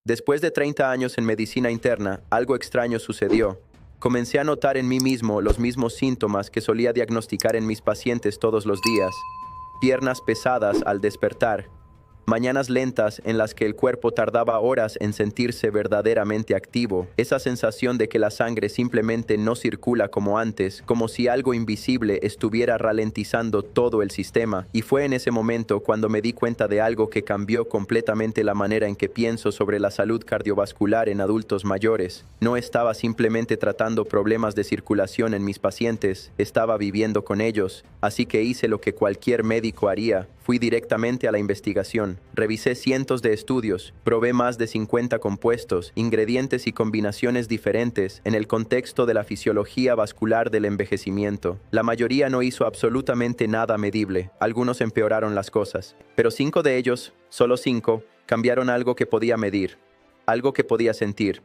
Después de 30 años en medicina interna, algo extraño sucedió. Comencé a notar en mí mismo los mismos síntomas que solía diagnosticar en mis pacientes todos los días. Piernas pesadas al despertar. Mañanas lentas en las que el cuerpo tardaba horas en sentirse verdaderamente activo. Esa sensación de que la sangre simplemente no circula como antes, como si algo invisible estuviera ralentizando todo el sistema. Y fue en ese momento cuando me di cuenta de algo que cambió completamente la manera en que pienso sobre la salud cardiovascular en adultos mayores. No estaba simplemente tratando problemas de circulación en mis pacientes, estaba viviendo con ellos. Así que hice lo que cualquier médico haría. Fui directamente a la investigación. Revisé cientos de estudios, probé más de 50 compuestos, ingredientes y combinaciones diferentes en el contexto de la fisiología vascular del envejecimiento. La mayoría no hizo absolutamente nada medible, algunos empeoraron las cosas, pero 5 de ellos, solo 5, cambiaron algo que podía medir, algo que podía sentir.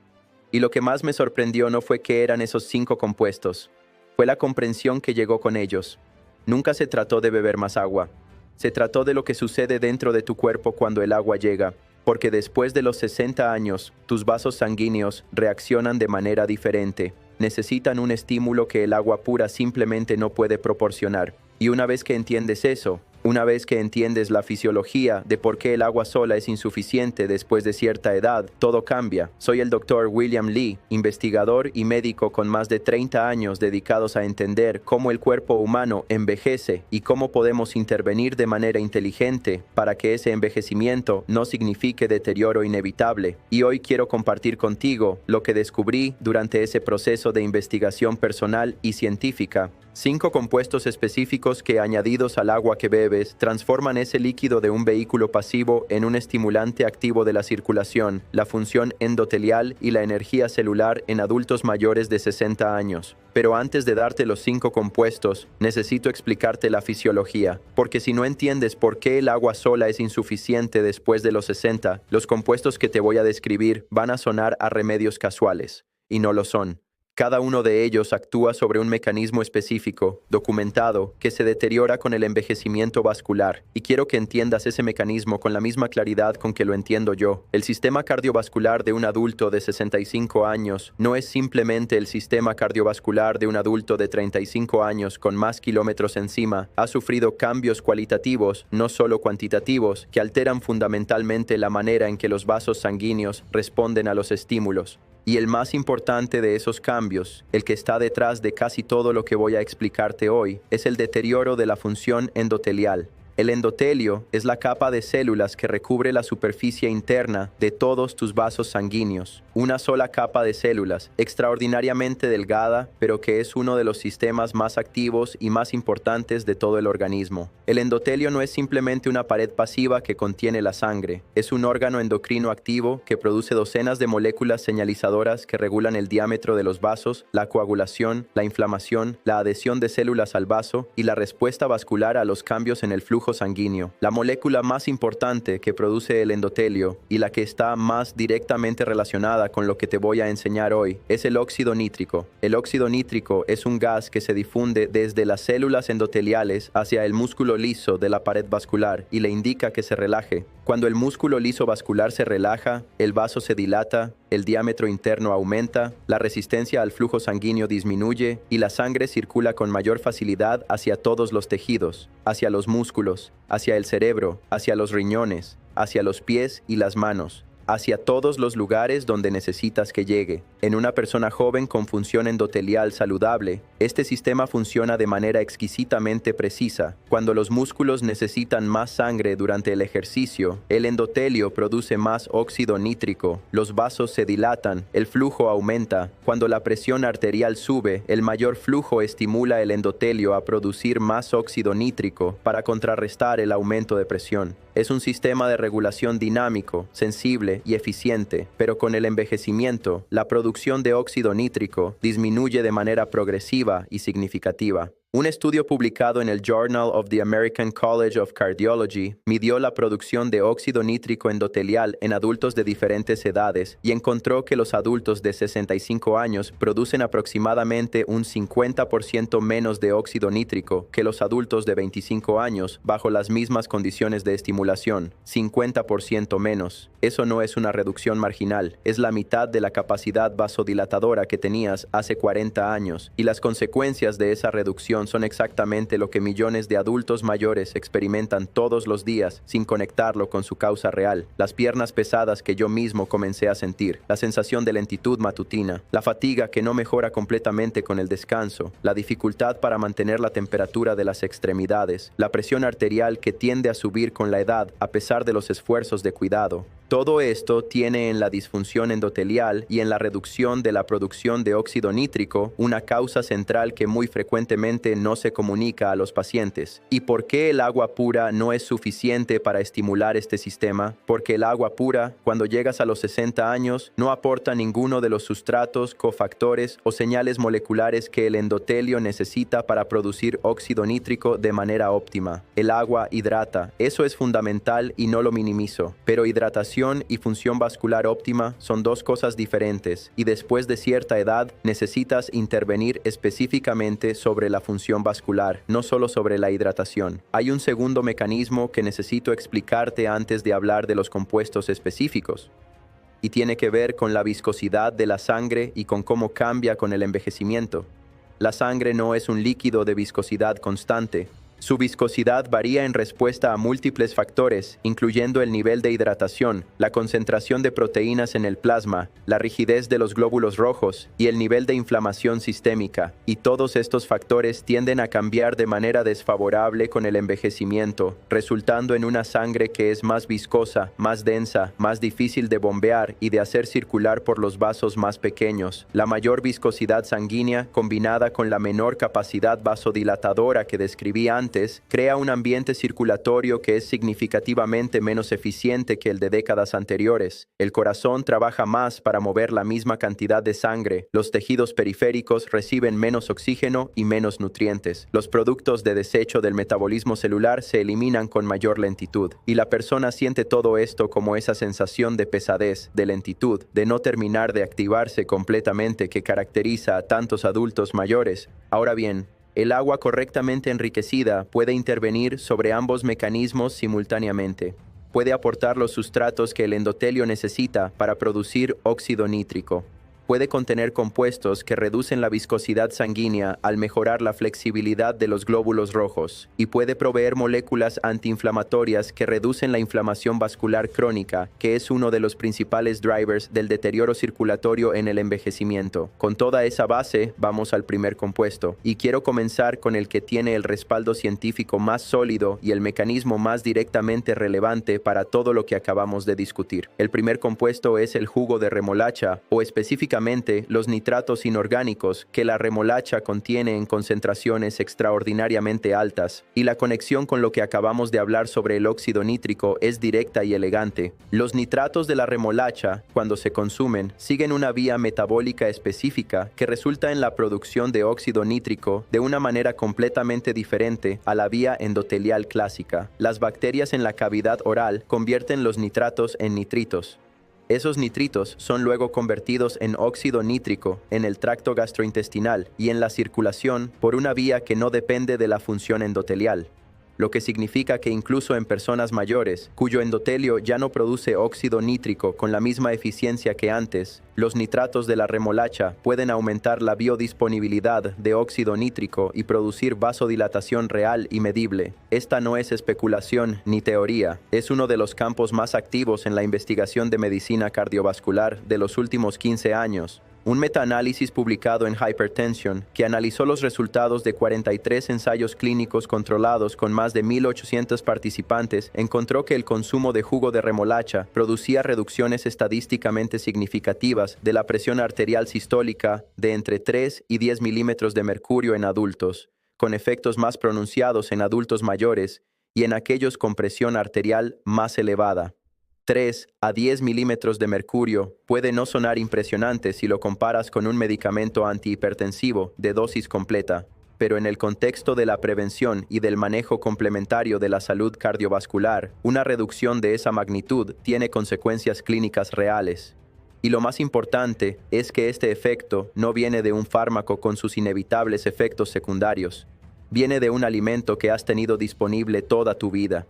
Y lo que más me sorprendió no fue qué eran esos 5 compuestos, fue la comprensión que llegó con ellos. Nunca se trató de beber más agua. Se trató de lo que sucede dentro de tu cuerpo cuando el agua llega, porque después de los 60 años, tus vasos sanguíneos reaccionan de manera diferente. Necesitan un estímulo que el agua pura simplemente no puede proporcionar. Y una vez que entiendes eso, una vez que entiendes la fisiología de por qué el agua sola es insuficiente después de cierta edad, todo cambia. Soy el Dr. William Li, investigador y médico con más de 30 años dedicados a entender cómo el cuerpo humano envejece y cómo podemos intervenir de manera inteligente para que ese envejecimiento no signifique deterioro inevitable. Y hoy quiero compartir contigo lo que descubrí durante ese proceso de investigación personal y científica. 5 compuestos específicos que, añadidos al agua que bebes, transforman ese líquido de un vehículo pasivo en un estimulante activo de la circulación, la función endotelial y la energía celular en adultos mayores de 60 años. Pero antes de darte los 5 compuestos, necesito explicarte la fisiología, porque si no entiendes por qué el agua sola es insuficiente después de los 60, los compuestos que te voy a describir van a sonar a remedios casuales, y no lo son. Cada uno de ellos actúa sobre un mecanismo específico, documentado, que se deteriora con el envejecimiento vascular. Y quiero que entiendas ese mecanismo con la misma claridad con que lo entiendo yo. El sistema cardiovascular de un adulto de 65 años no es simplemente el sistema cardiovascular de un adulto de 35 años con más kilómetros encima. Ha sufrido cambios cualitativos, no solo cuantitativos, que alteran fundamentalmente la manera en que los vasos sanguíneos responden a los estímulos. Y el más importante de esos cambios, el que está detrás de casi todo lo que voy a explicarte hoy, es el deterioro de la función endotelial. El endotelio es la capa de células que recubre la superficie interna de todos tus vasos sanguíneos. Una sola capa de células, extraordinariamente delgada, pero que es uno de los sistemas más activos y más importantes de todo el organismo. El endotelio no es simplemente una pared pasiva que contiene la sangre. Es un órgano endocrino activo que produce docenas de moléculas señalizadoras que regulan el diámetro de los vasos, la coagulación, la inflamación, la adhesión de células al vaso y la respuesta vascular a los cambios en el flujo sanguíneo. La molécula más importante que produce el endotelio y la que está más directamente relacionada con lo que te voy a enseñar hoy es el óxido nítrico. El óxido nítrico es un gas que se difunde desde las células endoteliales hacia el músculo liso de la pared vascular y le indica que se relaje. Cuando el músculo liso vascular se relaja, el vaso se dilata, el diámetro interno aumenta, la resistencia al flujo sanguíneo disminuye y la sangre circula con mayor facilidad hacia todos los tejidos, hacia los músculos, hacia el cerebro, hacia los riñones, hacia los pies y las manos, hacia todos los lugares donde necesitas que llegue. En una persona joven con función endotelial saludable, este sistema funciona de manera exquisitamente precisa. Cuando los músculos necesitan más sangre durante el ejercicio, el endotelio produce más óxido nítrico, los vasos se dilatan, el flujo aumenta. Cuando la presión arterial sube, el mayor flujo estimula el endotelio a producir más óxido nítrico para contrarrestar el aumento de presión. Es un sistema de regulación dinámico, sensible y eficiente, pero con el envejecimiento, la producción de óxido nítrico disminuye de manera progresiva y significativa. Un estudio publicado en el Journal of the American College of Cardiology midió la producción de óxido nítrico endotelial en adultos de diferentes edades y encontró que los adultos de 65 años producen aproximadamente un 50% menos de óxido nítrico que los adultos de 25 años bajo las mismas condiciones de estimulación, 50% menos. Eso no es una reducción marginal, es la mitad de la capacidad vasodilatadora que tenías hace 40 años, y las consecuencias de esa reducción son exactamente lo que millones de adultos mayores experimentan todos los días sin conectarlo con su causa real. Las piernas pesadas que yo mismo comencé a sentir, la sensación de lentitud matutina, la fatiga que no mejora completamente con el descanso, la dificultad para mantener la temperatura de las extremidades, la presión arterial que tiende a subir con la edad a pesar de los esfuerzos de cuidado. Todo esto tiene en la disfunción endotelial y en la reducción de la producción de óxido nítrico una causa central que muy frecuentemente no se comunica a los pacientes. ¿Y por qué el agua pura no es suficiente para estimular este sistema? Porque el agua pura, cuando llegas a los 60 años, no aporta ninguno de los sustratos, cofactores o señales moleculares que el endotelio necesita para producir óxido nítrico de manera óptima. El agua hidrata, eso es fundamental y no lo minimizo, pero hidratación y función vascular óptima son dos cosas diferentes, y después de cierta edad necesitas intervenir específicamente sobre la función vascular, no solo sobre la hidratación. Hay un segundo mecanismo que necesito explicarte antes de hablar de los compuestos específicos, y tiene que ver con la viscosidad de la sangre y con cómo cambia con el envejecimiento. La sangre no es un líquido de viscosidad constante. Su viscosidad varía en respuesta a múltiples factores, incluyendo el nivel de hidratación, la concentración de proteínas en el plasma, la rigidez de los glóbulos rojos y el nivel de inflamación sistémica. Y todos estos factores tienden a cambiar de manera desfavorable con el envejecimiento, resultando en una sangre que es más viscosa, más densa, más difícil de bombear y de hacer circular por los vasos más pequeños. La mayor viscosidad sanguínea, combinada con la menor capacidad vasodilatadora que describí antes, crea un ambiente circulatorio que es significativamente menos eficiente que el de décadas anteriores. El corazón trabaja más para mover la misma cantidad de sangre, los tejidos periféricos reciben menos oxígeno y menos nutrientes, los productos de desecho del metabolismo celular se eliminan con mayor lentitud, y la persona siente todo esto como esa sensación de pesadez, de lentitud, de no terminar de activarse completamente que caracteriza a tantos adultos mayores. Ahora bien, el agua correctamente enriquecida puede intervenir sobre ambos mecanismos simultáneamente. Puede aportar los sustratos que el endotelio necesita para producir óxido nítrico. Puede contener compuestos que reducen la viscosidad sanguínea al mejorar la flexibilidad de los glóbulos rojos, y puede proveer moléculas antiinflamatorias que reducen la inflamación vascular crónica, que es uno de los principales drivers del deterioro circulatorio en el envejecimiento. Con toda esa base, vamos al primer compuesto, y quiero comenzar con el que tiene el respaldo científico más sólido y el mecanismo más directamente relevante para todo lo que acabamos de discutir. El primer compuesto es el jugo de remolacha, o específicamente los nitratos inorgánicos que la remolacha contiene en concentraciones extraordinariamente altas, y la conexión con lo que acabamos de hablar sobre el óxido nítrico es directa y elegante. Los nitratos de la remolacha, cuando se consumen, siguen una vía metabólica específica que resulta en la producción de óxido nítrico de una manera completamente diferente a la vía endotelial clásica. Las bacterias en la cavidad oral convierten los nitratos en nitritos. Esos nitritos son luego convertidos en óxido nítrico en el tracto gastrointestinal y en la circulación por una vía que no depende de la función endotelial, lo que significa que incluso en personas mayores, cuyo endotelio ya no produce óxido nítrico con la misma eficiencia que antes, los nitratos de la remolacha pueden aumentar la biodisponibilidad de óxido nítrico y producir vasodilatación real y medible. Esta no es especulación ni teoría, es uno de los campos más activos en la investigación de medicina cardiovascular de los últimos 15 años. Un metaanálisis publicado en Hypertension, que analizó los resultados de 43 ensayos clínicos controlados con más de 1.800 participantes, encontró que el consumo de jugo de remolacha producía reducciones estadísticamente significativas de la presión arterial sistólica de entre 3 y 10 milímetros de mercurio en adultos, con efectos más pronunciados en adultos mayores y en aquellos con presión arterial más elevada. 3 a 10 milímetros de mercurio puede no sonar impresionante si lo comparas con un medicamento antihipertensivo de dosis completa, pero en el contexto de la prevención y del manejo complementario de la salud cardiovascular, una reducción de esa magnitud tiene consecuencias clínicas reales. Y lo más importante es que este efecto no viene de un fármaco con sus inevitables efectos secundarios. Viene de un alimento que has tenido disponible toda tu vida.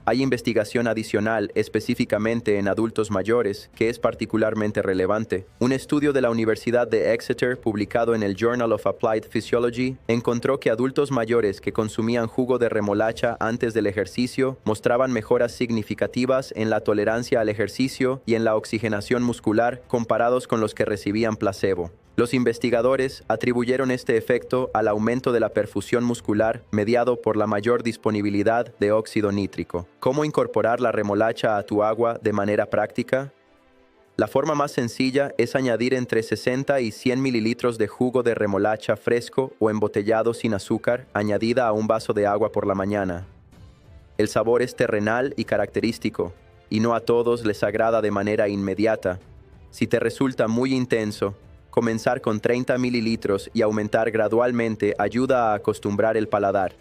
Hay investigación adicional específicamente en adultos mayores que es particularmente relevante. Un estudio de la Universidad de Exeter publicado en el Journal of Applied Physiology encontró que adultos mayores que consumían jugo de remolacha antes del ejercicio mostraban mejoras significativas en la tolerancia al ejercicio y en la oxigenación muscular comparados con los que recibían placebo. Los investigadores atribuyeron este efecto al aumento de la perfusión muscular mediado por la mayor disponibilidad de óxido nítrico. ¿Cómo incorporar la remolacha a tu agua de manera práctica? La forma más sencilla es añadir entre 60 y 100 mililitros de jugo de remolacha fresco o embotellado sin azúcar, añadida a un vaso de agua por la mañana. El sabor es terrenal y característico, y no a todos les agrada de manera inmediata. Si te resulta muy intenso, comenzar con 30 mililitros y aumentar gradualmente ayuda a acostumbrar el paladar.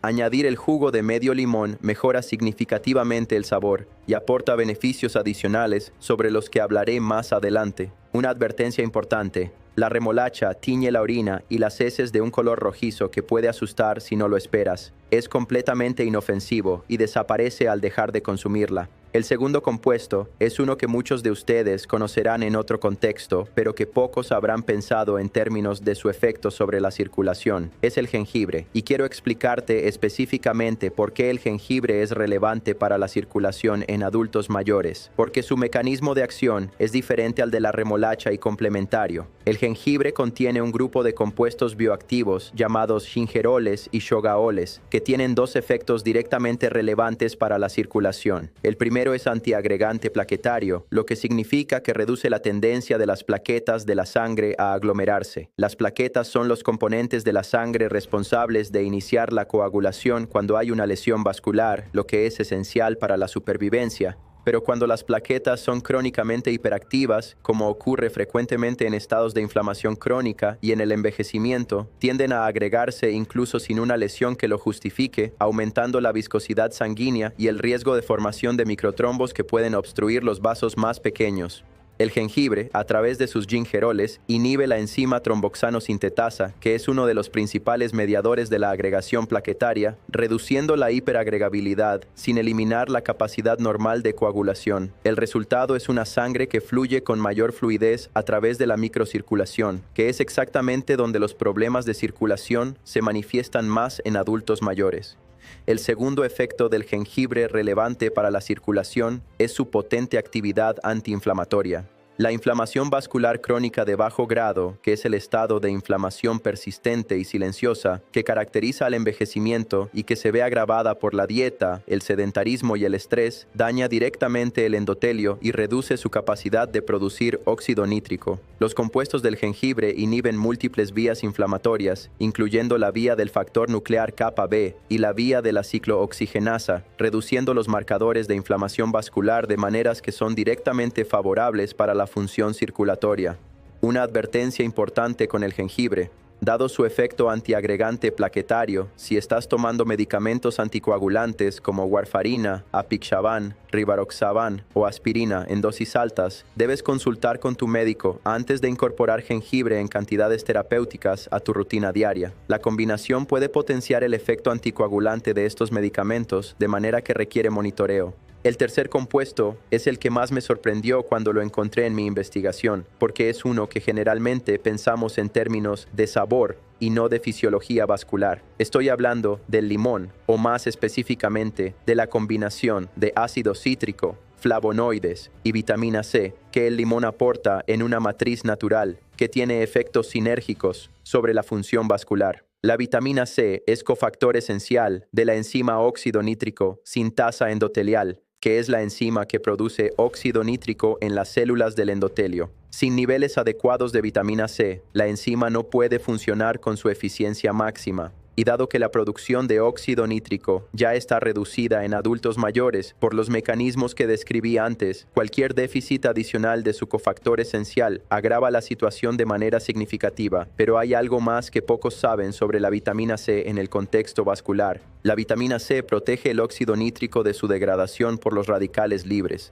Añadir el jugo de medio limón mejora significativamente el sabor y aporta beneficios adicionales sobre los que hablaré más adelante. Una advertencia importante: la remolacha tiñe la orina y las heces de un color rojizo que puede asustar si no lo esperas. Es completamente inofensivo y desaparece al dejar de consumirla. El segundo compuesto es uno que muchos de ustedes conocerán en otro contexto, pero que pocos habrán pensado en términos de su efecto sobre la circulación. Es el jengibre, y quiero explicarte específicamente por qué el jengibre es relevante para la circulación en adultos mayores, porque su mecanismo de acción es diferente al de la remolacha y complementario. El jengibre contiene un grupo de compuestos bioactivos llamados gingeroles y shogaoles, que tienen dos efectos directamente relevantes para la circulación. El primero es antiagregante plaquetario, lo que significa que reduce la tendencia de las plaquetas de la sangre a aglomerarse. Las plaquetas son los componentes de la sangre responsables de iniciar la coagulación cuando hay una lesión vascular, lo que es esencial para la supervivencia. Pero cuando las plaquetas son crónicamente hiperactivas, como ocurre frecuentemente en estados de inflamación crónica y en el envejecimiento, tienden a agregarse incluso sin una lesión que lo justifique, aumentando la viscosidad sanguínea y el riesgo de formación de microtrombos que pueden obstruir los vasos más pequeños. El jengibre, a través de sus gingeroles, inhibe la enzima tromboxano sintetasa, que es uno de los principales mediadores de la agregación plaquetaria, reduciendo la hiperagregabilidad sin eliminar la capacidad normal de coagulación. El resultado es una sangre que fluye con mayor fluidez a través de la microcirculación, que es exactamente donde los problemas de circulación se manifiestan más en adultos mayores. El segundo efecto del jengibre relevante para la circulación es su potente actividad antiinflamatoria. La inflamación vascular crónica de bajo grado, que es el estado de inflamación persistente y silenciosa que caracteriza al envejecimiento y que se ve agravada por la dieta, el sedentarismo y el estrés, daña directamente el endotelio y reduce su capacidad de producir óxido nítrico. Los compuestos del jengibre inhiben múltiples vías inflamatorias, incluyendo la vía del factor nuclear kappa B y la vía de la ciclooxigenasa, reduciendo los marcadores de inflamación vascular de maneras que son directamente favorables para la función circulatoria. Una advertencia importante con el jengibre: dado su efecto antiagregante plaquetario, si estás tomando medicamentos anticoagulantes como warfarina, apixaban, rivaroxaban o aspirina en dosis altas, debes consultar con tu médico antes de incorporar jengibre en cantidades terapéuticas a tu rutina diaria. La combinación puede potenciar el efecto anticoagulante de estos medicamentos, de manera que requiere monitoreo. El tercer compuesto es el que más me sorprendió cuando lo encontré en mi investigación, porque es uno que generalmente pensamos en términos de sabor y no de fisiología vascular. Estoy hablando del limón, o más específicamente de la combinación de ácido cítrico, flavonoides y vitamina C que el limón aporta en una matriz natural que tiene efectos sinérgicos sobre la función vascular. La vitamina C es cofactor esencial de la enzima óxido nítrico sintasa endotelial, que es la enzima que produce óxido nítrico en las células del endotelio. Sin niveles adecuados de vitamina C, la enzima no puede funcionar con su eficiencia máxima, y dado que la producción de óxido nítrico ya está reducida en adultos mayores por los mecanismos que describí antes, cualquier déficit adicional de su cofactor esencial agrava la situación de manera significativa, pero hay algo más que pocos saben sobre la vitamina C en el contexto vascular. La vitamina C protege el óxido nítrico de su degradación por los radicales libres.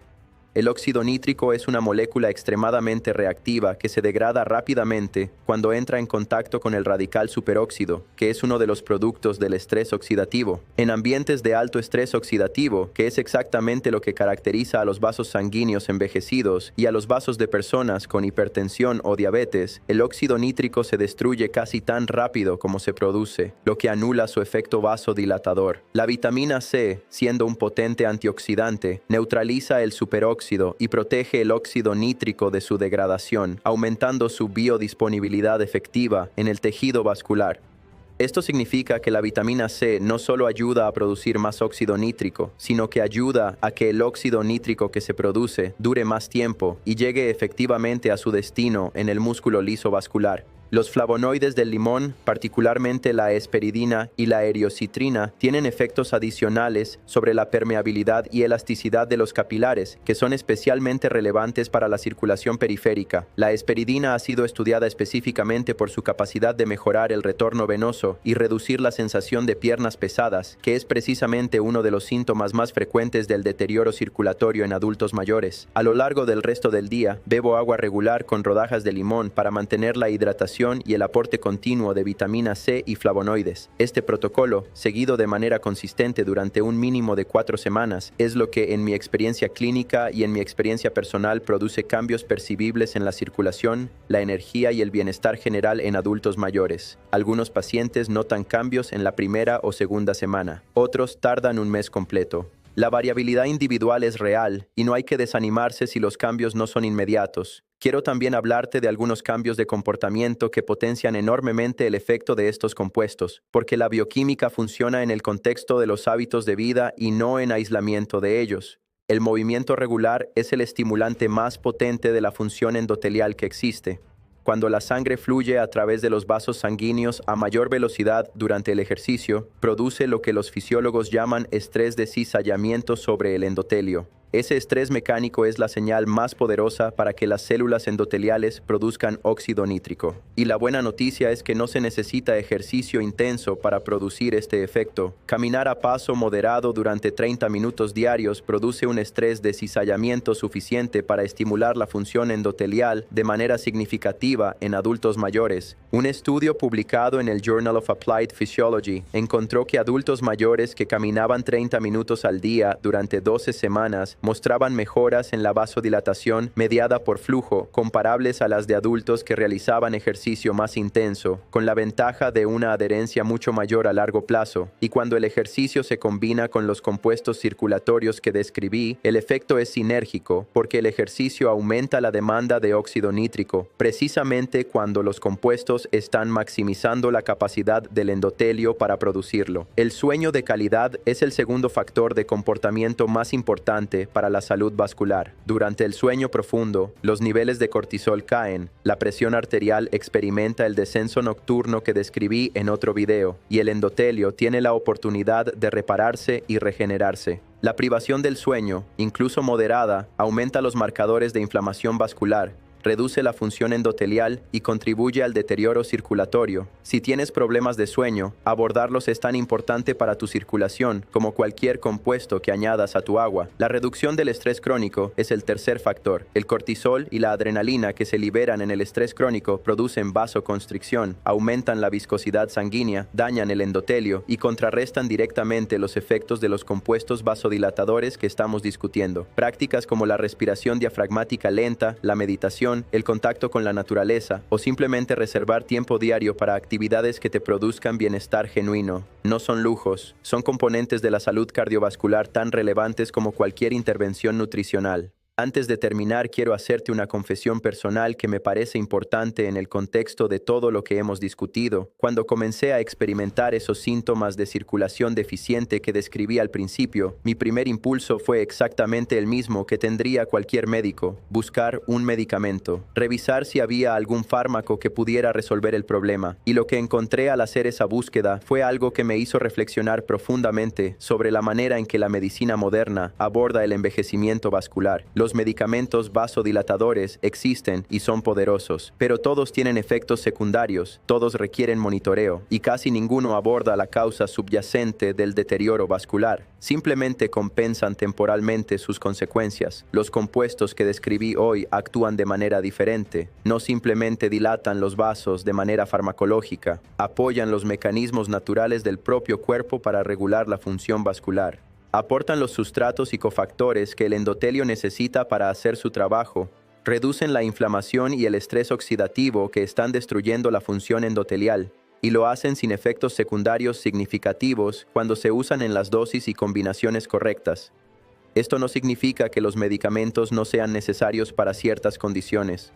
El óxido nítrico es una molécula extremadamente reactiva que se degrada rápidamente cuando entra en contacto con el radical superóxido, que es uno de los productos del estrés oxidativo. En ambientes de alto estrés oxidativo, que es exactamente lo que caracteriza a los vasos sanguíneos envejecidos y a los vasos de personas con hipertensión o diabetes, el óxido nítrico se destruye casi tan rápido como se produce, lo que anula su efecto vasodilatador. La vitamina C, siendo un potente antioxidante, neutraliza el superóxido y protege el óxido nítrico de su degradación, aumentando su biodisponibilidad efectiva en el tejido vascular. Esto significa que la vitamina C no solo ayuda a producir más óxido nítrico, sino que ayuda a que el óxido nítrico que se produce dure más tiempo y llegue efectivamente a su destino en el músculo liso vascular. Los flavonoides del limón, particularmente la hesperidina y la eriocitrina, tienen efectos adicionales sobre la permeabilidad y elasticidad de los capilares, que son especialmente relevantes para la circulación periférica. La hesperidina ha sido estudiada específicamente por su capacidad de mejorar el retorno venoso y reducir la sensación de piernas pesadas, que es precisamente uno de los síntomas más frecuentes del deterioro circulatorio en adultos mayores. A lo largo del resto del día, bebo agua regular con rodajas de limón para mantener la hidratación y el aporte continuo de vitamina C y flavonoides. Este protocolo, seguido de manera consistente durante un mínimo de 4 semanas, es lo que en mi experiencia clínica y en mi experiencia personal produce cambios percibibles en la circulación, la energía y el bienestar general en adultos mayores. Algunos pacientes notan cambios en la primera o segunda semana, otros tardan un mes completo. La variabilidad individual es real y no hay que desanimarse si los cambios no son inmediatos. Quiero también hablarte de algunos cambios de comportamiento que potencian enormemente el efecto de estos compuestos, porque la bioquímica funciona en el contexto de los hábitos de vida y no en aislamiento de ellos. El movimiento regular es el estimulante más potente de la función endotelial que existe. Cuando la sangre fluye a través de los vasos sanguíneos a mayor velocidad durante el ejercicio, produce lo que los fisiólogos llaman estrés de cizallamiento sobre el endotelio. Ese estrés mecánico es la señal más poderosa para que las células endoteliales produzcan óxido nítrico. Y la buena noticia es que no se necesita ejercicio intenso para producir este efecto. Caminar a paso moderado durante 30 minutos diarios produce un estrés de cizallamiento suficiente para estimular la función endotelial de manera significativa en adultos mayores. Un estudio publicado en el Journal of Applied Physiology encontró que adultos mayores que caminaban 30 minutos al día durante 12 semanas mostraban mejoras en la vasodilatación mediada por flujo comparables a las de adultos que realizaban ejercicio más intenso, con la ventaja de una adherencia mucho mayor a largo plazo. Y cuando el ejercicio se combina con los compuestos circulatorios que describí, el efecto es sinérgico, porque el ejercicio aumenta la demanda de óxido nítrico, precisamente cuando los compuestos están maximizando la capacidad del endotelio para producirlo. El sueño de calidad es el segundo factor de comportamiento más importante para la salud vascular. Durante el sueño profundo, los niveles de cortisol caen, la presión arterial experimenta el descenso nocturno que describí en otro video, y el endotelio tiene la oportunidad de repararse y regenerarse. La privación del sueño, incluso moderada, aumenta los marcadores de inflamación vascular, reduce la función endotelial y contribuye al deterioro circulatorio. Si tienes problemas de sueño, abordarlos es tan importante para tu circulación como cualquier compuesto que añadas a tu agua. La reducción del estrés crónico es el tercer factor. El cortisol y la adrenalina que se liberan en el estrés crónico producen vasoconstricción, aumentan la viscosidad sanguínea, dañan el endotelio y contrarrestan directamente los efectos de los compuestos vasodilatadores que estamos discutiendo. Prácticas como la respiración diafragmática lenta, la meditación, el contacto con la naturaleza o simplemente reservar tiempo diario para actividades que te produzcan bienestar genuino. No son lujos, son componentes de la salud cardiovascular tan relevantes como cualquier intervención nutricional. Antes de terminar, quiero hacerte una confesión personal que me parece importante en el contexto de todo lo que hemos discutido. Cuando comencé a experimentar esos síntomas de circulación deficiente que describí al principio, mi primer impulso fue exactamente el mismo que tendría cualquier médico: buscar un medicamento, revisar si había algún fármaco que pudiera resolver el problema. Y lo que encontré al hacer esa búsqueda fue algo que me hizo reflexionar profundamente sobre la manera en que la medicina moderna aborda el envejecimiento vascular. Los medicamentos vasodilatadores existen y son poderosos, pero todos tienen efectos secundarios, todos requieren monitoreo, y casi ninguno aborda la causa subyacente del deterioro vascular. Simplemente compensan temporalmente sus consecuencias. Los compuestos que describí hoy actúan de manera diferente. No simplemente dilatan los vasos de manera farmacológica, apoyan los mecanismos naturales del propio cuerpo para regular la función vascular. Aportan los sustratos y cofactores que el endotelio necesita para hacer su trabajo, reducen la inflamación y el estrés oxidativo que están destruyendo la función endotelial, y lo hacen sin efectos secundarios significativos cuando se usan en las dosis y combinaciones correctas. Esto no significa que los medicamentos no sean necesarios para ciertas condiciones.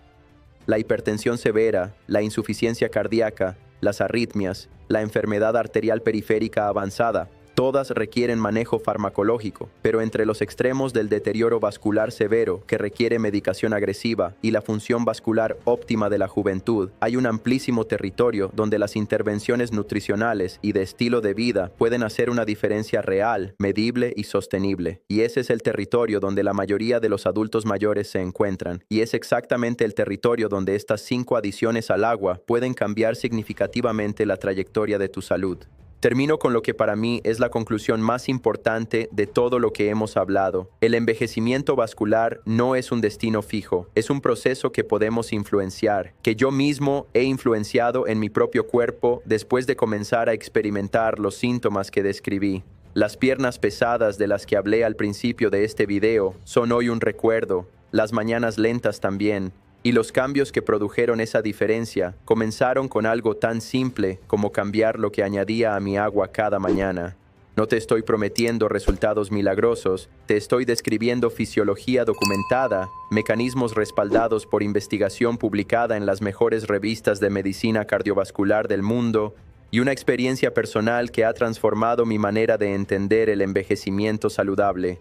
La hipertensión severa, la insuficiencia cardíaca, las arritmias, la enfermedad arterial periférica avanzada, todas requieren manejo farmacológico, pero entre los extremos del deterioro vascular severo, que requiere medicación agresiva, y la función vascular óptima de la juventud, hay un amplísimo territorio donde las intervenciones nutricionales y de estilo de vida pueden hacer una diferencia real, medible y sostenible. Y ese es el territorio donde la mayoría de los adultos mayores se encuentran, y es exactamente el territorio donde estas 5 adiciones al agua pueden cambiar significativamente la trayectoria de tu salud. Termino con lo que para mí es la conclusión más importante de todo lo que hemos hablado. El envejecimiento vascular no es un destino fijo, es un proceso que podemos influenciar, que yo mismo he influenciado en mi propio cuerpo después de comenzar a experimentar los síntomas que describí. Las piernas pesadas de las que hablé al principio de este video son hoy un recuerdo, las mañanas lentas también. Y los cambios que produjeron esa diferencia comenzaron con algo tan simple como cambiar lo que añadía a mi agua cada mañana. No te estoy prometiendo resultados milagrosos, te estoy describiendo fisiología documentada, mecanismos respaldados por investigación publicada en las mejores revistas de medicina cardiovascular del mundo y una experiencia personal que ha transformado mi manera de entender el envejecimiento saludable.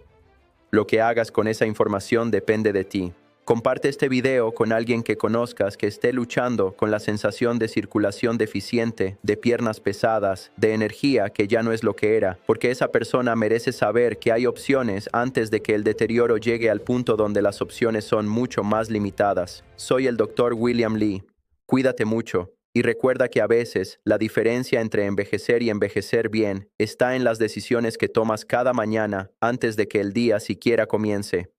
Lo que hagas con esa información depende de ti. Comparte este video con alguien que conozcas que esté luchando con la sensación de circulación deficiente, de piernas pesadas, de energía que ya no es lo que era, porque esa persona merece saber que hay opciones antes de que el deterioro llegue al punto donde las opciones son mucho más limitadas. Soy el Dr. William Li. Cuídate mucho. Y recuerda que a veces la diferencia entre envejecer y envejecer bien está en las decisiones que tomas cada mañana antes de que el día siquiera comience.